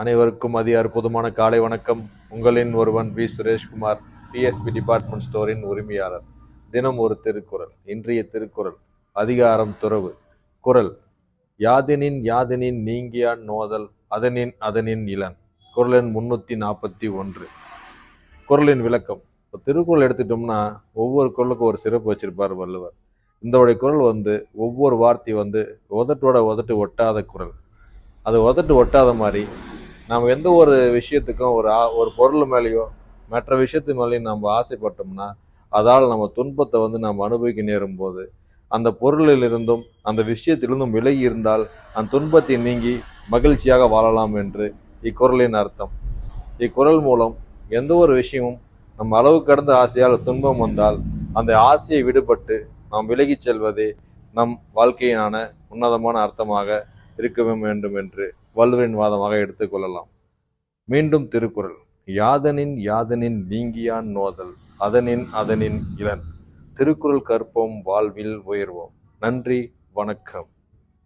அனைவருக்கும் அற்புதமான காலை வணக்கம். உங்களின் ஒருவன் வி சுரேஷ்குமார், பிஎஸ்பி டிபார்ட்மெண்ட் ஸ்டோரின் உரிமையாளர். தினம் ஒரு திருக்குறள். இன்றைய திருக்குறள் அதிகாரம் துறவு. குறள் யாதெனின் யாதெனின் நீங்கியான் நோதல் அதனின் அதனின் இளன். குறள் எண் 341. குறளின் விளக்கம். இப்போ திருக்குறள் எடுத்துட்டோம்னா ஒவ்வொரு குறளுக்கும் ஒரு சிறப்பு வச்சிருப்பார் வள்ளுவர். இந்த குறள் ஒவ்வொரு வார்த்தை உதட்டோட உதட்டு ஒட்டாத குறள். அது உதட்டு ஒட்டாத மாதிரி நம்ம எந்த ஒரு விஷயத்துக்கும் ஒரு பொருள் மேலேயோ மற்ற விஷயத்து மேலேயும் நம்ம ஆசைப்பட்டோம்னா அதால் நம்ம துன்பத்தை நம்ம அனுபவிக்க நேரும் போது அந்த பொருளில் இருந்தும் அந்த விஷயத்திலிருந்தும் விலகி இருந்தால் அந்த துன்பத்தை நீங்கி மகிழ்ச்சியாக வாழலாம் என்று இக்குறளின் அர்த்தம். இக்குறள் மூலம் எந்த ஒரு விஷயமும் நம்ம அளவு கடந்த ஆசையால் துன்பம் வந்தால் அந்த ஆசையை விடுபட்டு நாம் விலகி செல்வதே நம் வாழ்க்கையினான உன்னதமான அர்த்தமாக இருக்க வேண்டும் என்று வள்ளுவரின் வாதமாக எடுத்துக்கொள்ளலாம். மீண்டும் திருக்குறள் யாதனின் யாதனின் நீங்கியான் நோதல் அதனின் அதனின் இளன். திருக்குறள் கற்போம், வாழ்வில் உயர்வோம். நன்றி, வணக்கம்.